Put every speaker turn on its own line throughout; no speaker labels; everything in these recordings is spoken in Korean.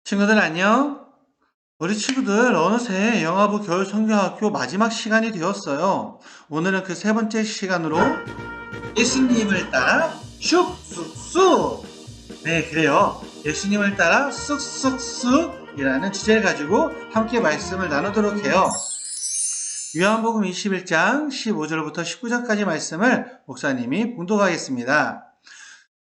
친구들 안녕? 우리 친구들 어느새 영화부 겨울 성경학교 마지막 시간이 되었어요. 오늘은 그 세 번째 시간으로 예수님을 따라 쑥쑥쑥. 네, 그래요. 예수님을 따라 쑥쑥쑥이라는 주제를 가지고 함께 말씀을 나누도록 해요. 요한복음 21장 15절부터 19절까지 말씀을 목사님이 봉독하겠습니다.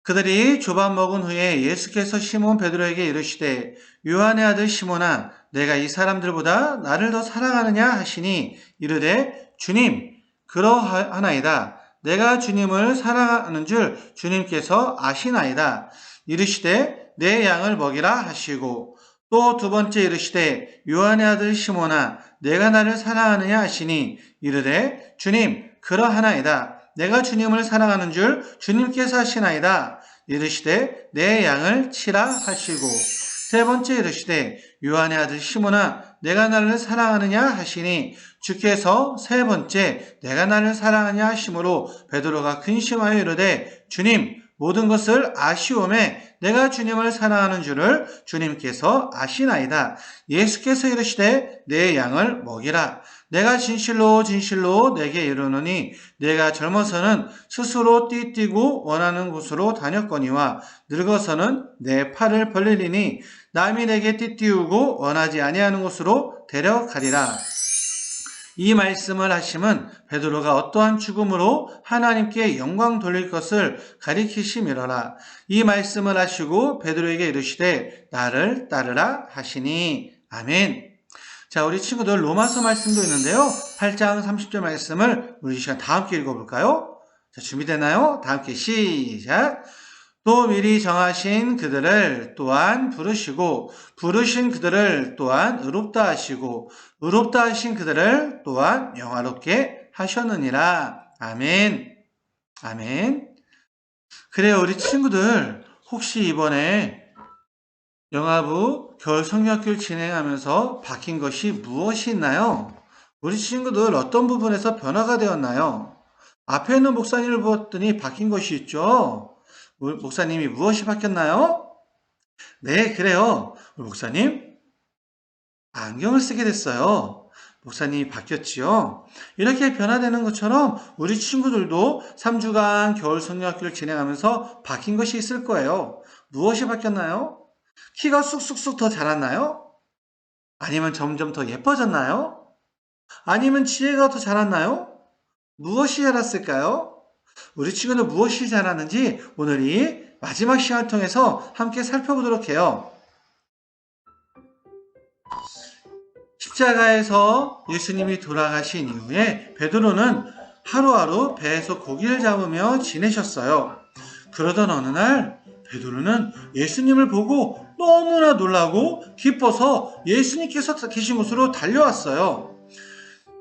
그들이 조밥 먹은 후에 예수께서 시몬 베드로에게 이르시되 요한의 아들 시몬아 내가 이 사람들보다 나를 더 사랑하느냐 하시니 이르되 주님 그러하나이다. 내가 주님을 사랑하는 줄 주님께서 아시나이다. 이르시되 내 양을 먹이라 하시고 또 두 번째 이르시되 요한의 아들 시몬아 내가 나를 사랑하느냐 하시니 이르되 주님 그러하나이다. 내가 주님을 사랑하는 줄 주님께서 하시나이다. 이르시되 내 양을 치라 하시고 세 번째 이르시되 요한의 아들 시몬아 내가 나를 사랑하느냐 하시니 주께서 세 번째 내가 나를 사랑하냐 하심으로 베드로가 근심하여 이르되 주님 모든 것을 아시오매 내가 주님을 사랑하는 줄을 주님께서 아시나이다. 예수께서 이르시되 내 양을 먹이라. 내가 진실로 진실로 내게 이르노니 내가 젊어서는 스스로 띠뛰고 원하는 곳으로 다녔거니와 늙어서는 내 팔을 벌리리니 남이 내게 띠띠우고 원하지 아니하는 곳으로 데려가리라. 이 말씀을 하심은 베드로가 어떠한 죽음으로 하나님께 영광 돌릴 것을 가리키심이로라. 이 말씀을 하시고 베드로에게 이르시되 나를 따르라 하시니 아멘. 자, 우리 친구들 로마서 말씀도 있는데요. 8장 30절 말씀을 우리 시간 다 함께 읽어볼까요? 자, 준비되나요? 다 함께 시작. 또 미리 정하신 그들을 또한 부르시고 부르신 그들을 또한 의롭다 하시고 의롭다 하신 그들을 또한 영화롭게 하셨느니라. 아멘. 아멘. 그래요, 우리 친구들 혹시 이번에 영화부 겨울 성경학교를 진행하면서 바뀐 것이 무엇이 있나요? 우리 친구들 어떤 부분에서 변화가 되었나요? 앞에 있는 목사님을 보았더니 바뀐 것이 있죠? 우리 목사님이 무엇이 바뀌었나요? 네, 그래요. 우리 목사님 안경을 쓰게 됐어요. 목사님이 바뀌었지요. 이렇게 변화되는 것처럼 우리 친구들도 3주간 겨울 성경학교를 진행하면서 바뀐 것이 있을 거예요. 무엇이 바뀌었나요? 키가 쑥쑥쑥 더 자랐나요? 아니면 점점 더 예뻐졌나요? 아니면 지혜가 더 자랐나요? 무엇이 자랐을까요? 우리 친구는 무엇이 자랐는지 오늘 이 마지막 시간을 통해서 함께 살펴보도록 해요. 십자가에서 예수님이 돌아가신 이후에 베드로는 하루하루 배에서 고기를 잡으며 지내셨어요. 그러던 어느 날 베드로는 예수님을 보고 너무나 놀라고 기뻐서 예수님께서 계신 곳으로 달려왔어요.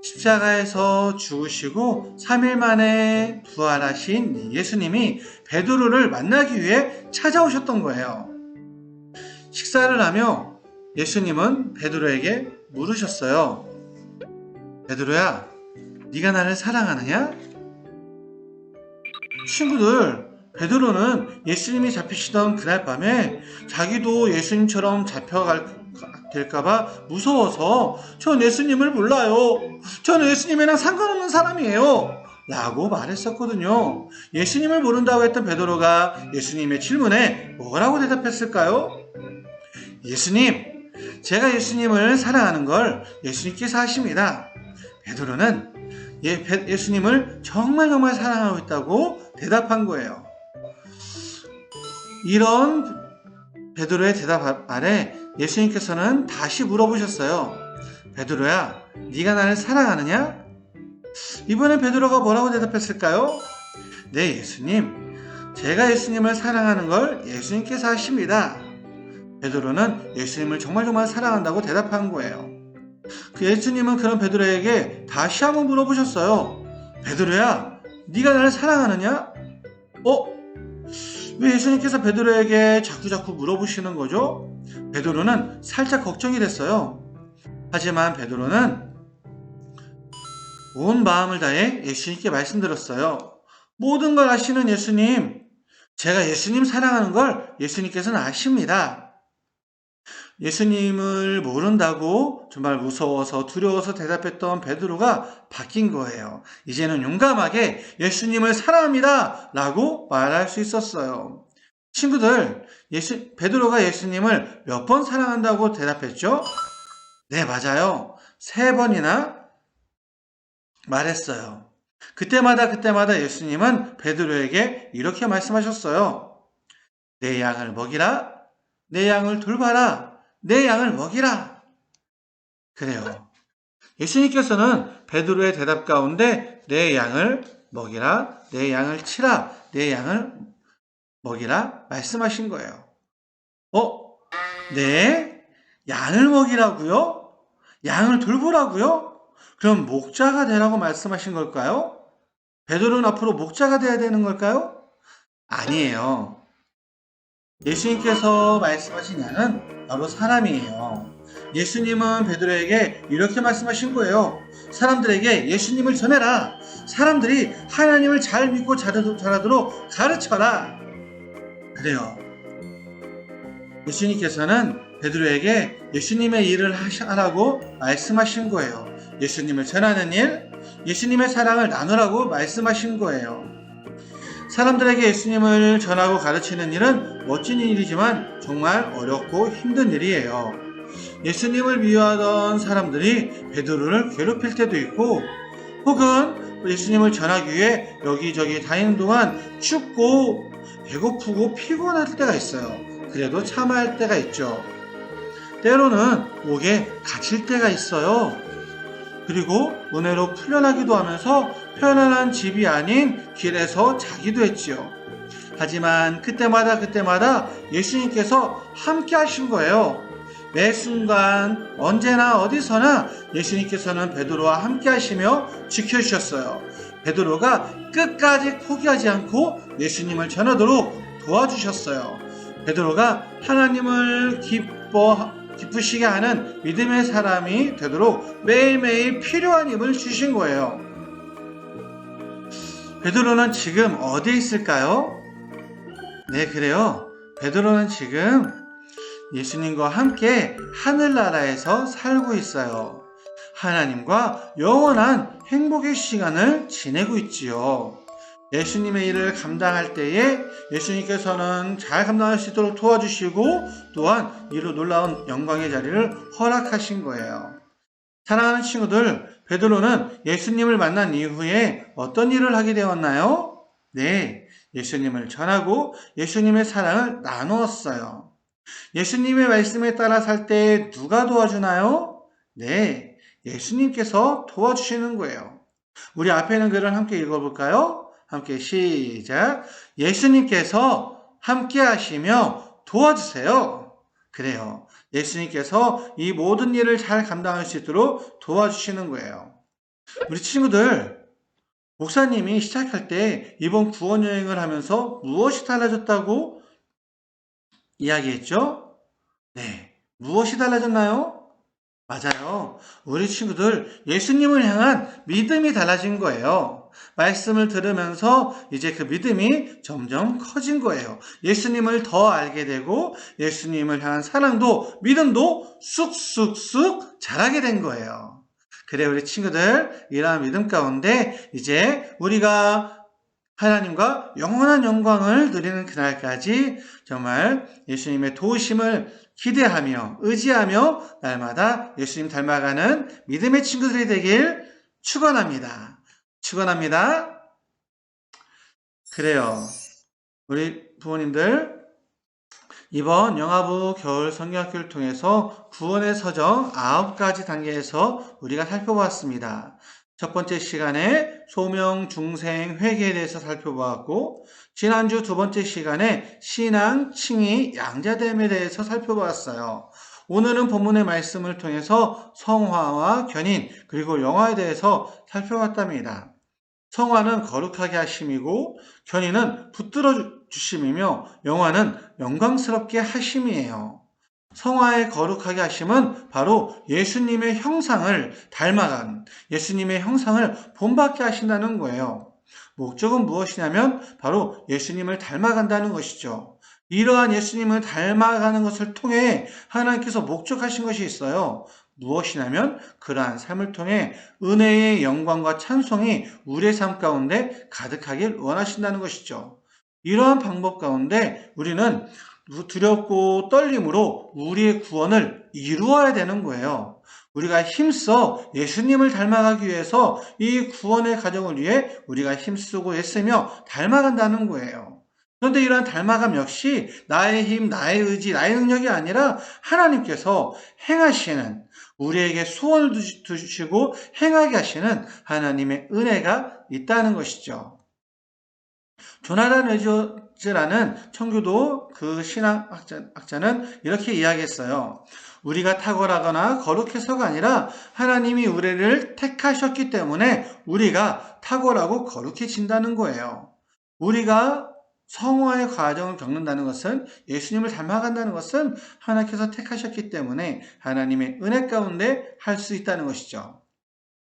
십자가에서 죽으시고 3일 만에 부활하신 예수님이 베드로를 만나기 위해 찾아오셨던 거예요. 식사를 하며 예수님은 베드로에게 물으셨어요. 베드로야, 네가 나를 사랑하느냐? 친구들, 베드로는 예수님이 잡히시던 그날 밤에 자기도 예수님처럼 될까봐 무서워서 전 예수님을 몰라요. 전 예수님이랑 상관없는 사람이에요. 라고 말했었거든요. 예수님을 모른다고 했던 베드로가 예수님의 질문에 뭐라고 대답했을까요? 예수님, 제가 예수님을 사랑하는 걸 예수님께서 아십니다. 베드로는 예수님을 정말 사랑하고 있다고 대답한 거예요. 이런 베드로의 대답 아래 예수님께서는 다시 물어보셨어요. 베드로야, 네가 나를 사랑하느냐? 이번엔 베드로가 뭐라고 대답했을까요? 네, 예수님. 제가 예수님을 사랑하는 걸 예수님께서 아십니다. 베드로는 예수님을 정말 사랑한다고 대답한 거예요. 그 예수님은 그런 베드로에게 다시 한번 물어보셨어요. 베드로야, 네가 나를 사랑하느냐? 왜 예수님께서 베드로에게 자꾸 물어보시는 거죠? 베드로는 살짝 걱정이 됐어요. 하지만 베드로는 온 마음을 다해 예수님께 말씀드렸어요. 모든 걸 아시는 예수님, 제가 예수님 사랑하는 걸 예수님께서는 아십니다. 예수님을 모른다고 정말 무서워서 두려워서 대답했던 베드로가 바뀐 거예요. 이제는 용감하게 예수님을 사랑합니다 라고 말할 수 있었어요. 친구들, 베드로가 예수님을 몇 번 사랑한다고 대답했죠? 네, 맞아요. 3번이나 말했어요. 그때마다 예수님은 베드로에게 이렇게 말씀하셨어요. 내 양을 먹이라, 내 양을 돌봐라, 내 양을 먹이라. 그래요. 예수님께서는 베드로의 대답 가운데 내 양을 먹이라, 내 양을 치라, 내 양을 먹이라 말씀하신 거예요. 네? 양을 먹이라고요? 양을 돌보라고요? 그럼 목자가 되라고 말씀하신 걸까요? 베드로는 앞으로 목자가 돼야 되는 걸까요? 아니에요. 예수님께서 말씀하신 양은 바로 사람이에요. 예수님은 베드로에게 이렇게 말씀하신 거예요. 사람들에게 예수님을 전해라. 사람들이 하나님을 잘 믿고 잘하도록 가르쳐라. 그래요. 예수님께서는 베드로에게 예수님의 일을 하라고 말씀하신 거예요. 예수님을 전하는 일, 예수님의 사랑을 나누라고 말씀하신 거예요. 사람들에게 예수님을 전하고 가르치는 일은 멋진 일이지만 정말 어렵고 힘든 일이에요. 예수님을 미워하던 사람들이 베드로를 괴롭힐 때도 있고, 혹은 예수님을 전하기 위해 여기저기 다니는 동안 춥고 배고프고 피곤할 때가 있어요. 그래도 참아야 할 때가 있죠. 때로는 목에 갇힐 때가 있어요. 그리고 은혜로 풀려나기도 하면서 편안한 집이 아닌 길에서 자기도 했지요. 하지만 그때마다 예수님께서 함께 하신 거예요. 매 순간 언제나 어디서나 예수님께서는 베드로와 함께 하시며 지켜주셨어요. 베드로가 끝까지 포기하지 않고 예수님을 전하도록 도와주셨어요. 베드로가 하나님을 기쁘시게 하는 믿음의 사람이 되도록 매일매일 필요한 힘을 주신 거예요. 베드로는 지금 어디에 있을까요? 네, 그래요. 베드로는 지금 예수님과 함께 하늘나라에서 살고 있어요. 하나님과 영원한 행복의 시간을 지내고 있지요. 예수님의 일을 감당할 때에 예수님께서는 잘 감당할 수 있도록 도와주시고 또한 이로 놀라운 영광의 자리를 허락하신 거예요. 사랑하는 친구들, 베드로는 예수님을 만난 이후에 어떤 일을 하게 되었나요? 네, 예수님을 전하고 예수님의 사랑을 나누었어요. 예수님의 말씀에 따라 살 때 누가 도와주나요? 네, 예수님께서 도와주시는 거예요. 우리 앞에 있는 글을 함께 읽어볼까요? 함께 시작. 예수님께서 함께 하시며 도와주세요. 그래요. 예수님께서 이 모든 일을 잘 감당할 수 있도록 도와주시는 거예요. 우리 친구들, 목사님이 시작할 때 이번 구원 여행을 하면서 무엇이 달라졌다고 이야기했죠? 네. 무엇이 달라졌나요? 맞아요. 우리 친구들, 예수님을 향한 믿음이 달라진 거예요. 말씀을 들으면서 이제 그 믿음이 점점 커진 거예요. 예수님을 더 알게 되고 예수님을 향한 사랑도 믿음도 쑥쑥쑥 자라게 된 거예요. 그래, 우리 친구들, 이러한 믿음 가운데 이제 우리가 하나님과 영원한 영광을 누리는 그날까지 정말 예수님의 도우심을 기대하며 의지하며 날마다 예수님 닮아가는 믿음의 친구들이 되길 축원합니다. 축원합니다. 그래요. 우리 부모님들, 이번 영아부 겨울 성경학교를 통해서 구원의 서정 9가지 단계에서 우리가 살펴보았습니다. 첫 번째 시간에 소명, 중생, 회개에 대해서 살펴보았고, 지난주 두 번째 시간에 신앙, 칭의, 양자됨에 대해서 살펴보았어요. 오늘은 본문의 말씀을 통해서 성화와 견인, 그리고 영화에 대해서 살펴봤답니다. 성화는 거룩하게 하심이고, 견인은 붙들어 주심이며, 영화는 영광스럽게 하심이에요. 성화의 거룩하게 하심은 바로 예수님의 형상을 닮아간, 예수님의 형상을 본받게 하신다는 거예요. 목적은 무엇이냐면 바로 예수님을 닮아간다는 것이죠. 이러한 예수님을 닮아가는 것을 통해 하나님께서 목적하신 것이 있어요. 무엇이냐면 그러한 삶을 통해 은혜의 영광과 찬송이 우리의 삶 가운데 가득하길 원하신다는 것이죠. 이러한 방법 가운데 우리는 두렵고 떨림으로 우리의 구원을 이루어야 되는 거예요. 우리가 힘써 예수님을 닮아가기 위해서 이 구원의 가정을 위해 우리가 힘쓰고 애쓰며 닮아간다는 거예요. 그런데 이러한 닮아감 역시 나의 힘, 나의 의지, 나의 능력이 아니라 하나님께서 행하시는, 우리에게 소원을 두시고 행하게 하시는 하나님의 은혜가 있다는 것이죠. 조나단 에드워즈라는 청교도 그 신학자는 이렇게 이야기했어요. 우리가 탁월하거나 거룩해서가 아니라 하나님이 우리를 택하셨기 때문에 우리가 탁월하고 거룩해진다는 거예요. 우리가 성화의 과정을 겪는다는 것은, 예수님을 닮아간다는 것은 하나님께서 택하셨기 때문에 하나님의 은혜 가운데 할 수 있다는 것이죠.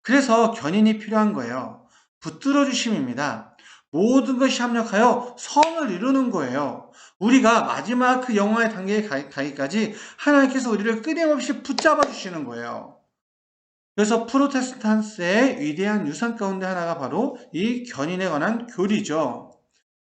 그래서 견인이 필요한 거예요. 붙들어 주심입니다. 모든 것이 합력하여 선을 이루는 거예요. 우리가 마지막 그 영화의 단계에 가기까지 하나님께서 우리를 끊임없이 붙잡아 주시는 거예요. 그래서 프로테스탄스의 위대한 유산 가운데 하나가 바로 이 견인에 관한 교리죠.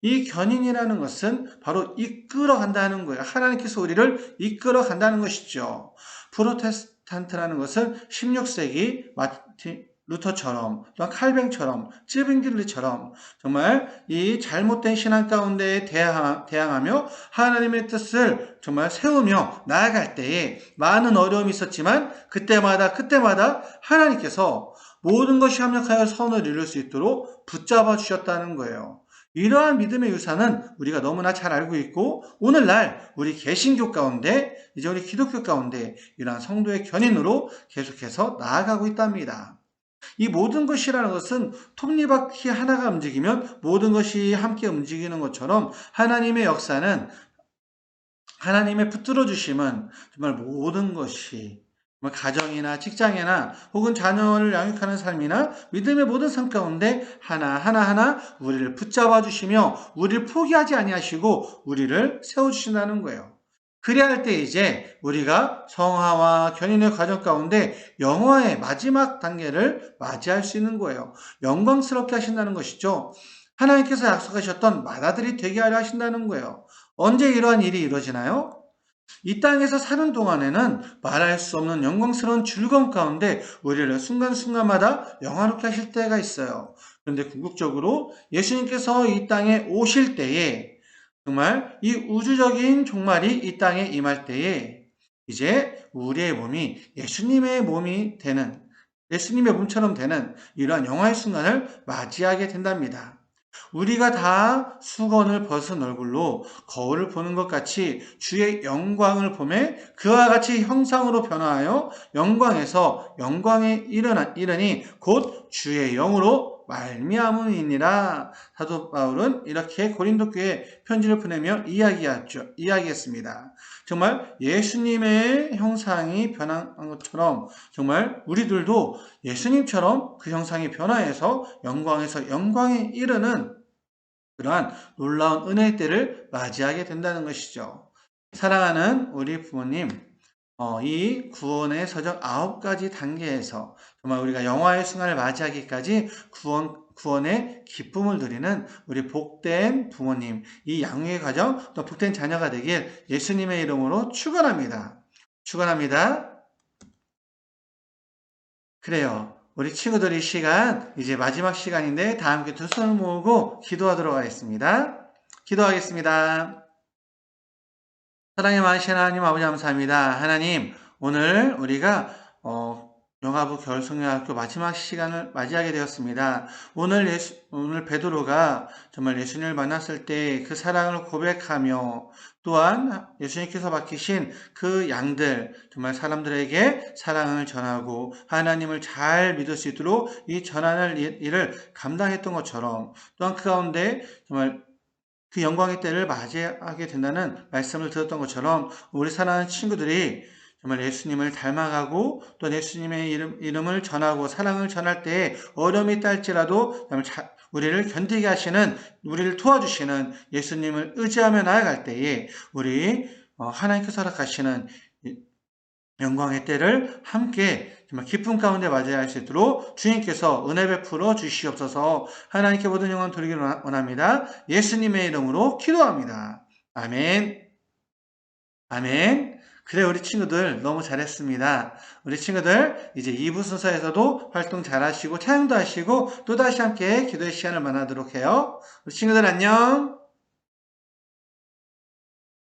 이 견인이라는 것은 바로 이끌어 간다는 거예요. 하나님께서 우리를 이끌어 간다는 것이죠. 프로테스탄트라는 것은 16세기 마틴 루터처럼, 또한 칼뱅처럼, 쯔빙길리처럼 정말 이 잘못된 신앙 가운데 대항하며 하나님의 뜻을 정말 세우며 나아갈 때에 많은 어려움이 있었지만 그때마다 하나님께서 모든 것이 합력하여 선을 이룰 수 있도록 붙잡아 주셨다는 거예요. 이러한 믿음의 유산은 우리가 너무나 잘 알고 있고, 오늘날 우리 개신교 가운데, 이제 우리 기독교 가운데 이러한 성도의 견인으로 계속해서 나아가고 있답니다. 이 모든 것이라는 것은 톱니바퀴 하나가 움직이면 모든 것이 함께 움직이는 것처럼 하나님의 역사는, 하나님의 붙들어 주심은 정말 모든 것이, 가정이나 직장이나 혹은 자녀를 양육하는 삶이나 믿음의 모든 삶 가운데 하나하나 우리를 붙잡아 주시며 우리를 포기하지 아니하시고 우리를 세워주신다는 거예요. 그래야 할 때 이제 우리가 성화와 견인의 과정 가운데 영화의 마지막 단계를 맞이할 수 있는 거예요. 영광스럽게 하신다는 것이죠. 하나님께서 약속하셨던 맏아들이 되게 하려 하신다는 거예요. 언제 이러한 일이 이루어지나요? 이 땅에서 사는 동안에는 말할 수 없는 영광스러운 즐거움 가운데 우리를 순간순간마다 영화롭게 하실 때가 있어요. 그런데 궁극적으로 예수님께서 이 땅에 오실 때에, 정말 이 우주적인 종말이 이 땅에 임할 때에 이제 우리의 몸이 예수님의 몸이 되는, 예수님의 몸처럼 되는 이러한 영화의 순간을 맞이하게 된답니다. 우리가 다 수건을 벗은 얼굴로 거울을 보는 것 같이 주의 영광을 보매 그와 같이 형상으로 변화하여 영광에서 영광에 이르니 곧 주의 영으로 말미암음이니라. 사도 바울은 이렇게 고린도 교회에 편지를 보내며 이야기했습니다. 정말 예수님의 형상이 변한 것처럼 정말 우리들도 예수님처럼 그 형상이 변화해서 영광에서 영광에 이르는 그러한 놀라운 은혜의 때를 맞이하게 된다는 것이죠. 사랑하는 우리 부모님, 이 구원의 서정 9가지 단계에서 정말 우리가 영화의 순간을 맞이하기까지 구원의 기쁨을 누리는 우리 복된 부모님, 이 양육의 과정, 또 복된 자녀가 되길 예수님의 이름으로 축원합니다. 축원합니다. 그래요. 우리 친구들 이 시간, 이제 마지막 시간인데 다 함께 두 손을 모으고 기도하도록 하겠습니다. 기도하겠습니다. 사랑의 많으신 하나님 아버지 감사합니다. 하나님, 오늘 우리가 영화부 겨울성경학교 마지막 시간을 맞이하게 되었습니다. 오늘 베드로가 정말 예수님을 만났을 때 그 사랑을 고백하며, 또한 예수님께서 맡기신 그 양들, 정말 사람들에게 사랑을 전하고 하나님을 잘 믿을 수 있도록 이 전하는 일을 감당했던 것처럼, 또한 그 가운데 정말 그 영광의 때를 맞이하게 된다는 말씀을 들었던 것처럼 우리 사랑하는 친구들이 정말 예수님을 닮아가고 또 예수님의 이름을 전하고 사랑을 전할 때에 어려움이 있다 할지라도 우리를 견디게 하시는, 우리를 도와주시는 예수님을 의지하며 나아갈 때에 우리 하나님께서 허락하시는 영광의 때를 함께 정말 기쁨 가운데 맞이할 수 있도록 주님께서 은혜 베풀어 주시옵소서. 하나님께 모든 영광 돌리기를 원합니다. 예수님의 이름으로 기도합니다. 아멘. 아멘. 그래, 우리 친구들 너무 잘했습니다. 우리 친구들 이제 2부 순서에서도 활동 잘하시고 찬양도 하시고 또다시 함께 기도의 시간을 만나도록 해요. 우리 친구들 안녕.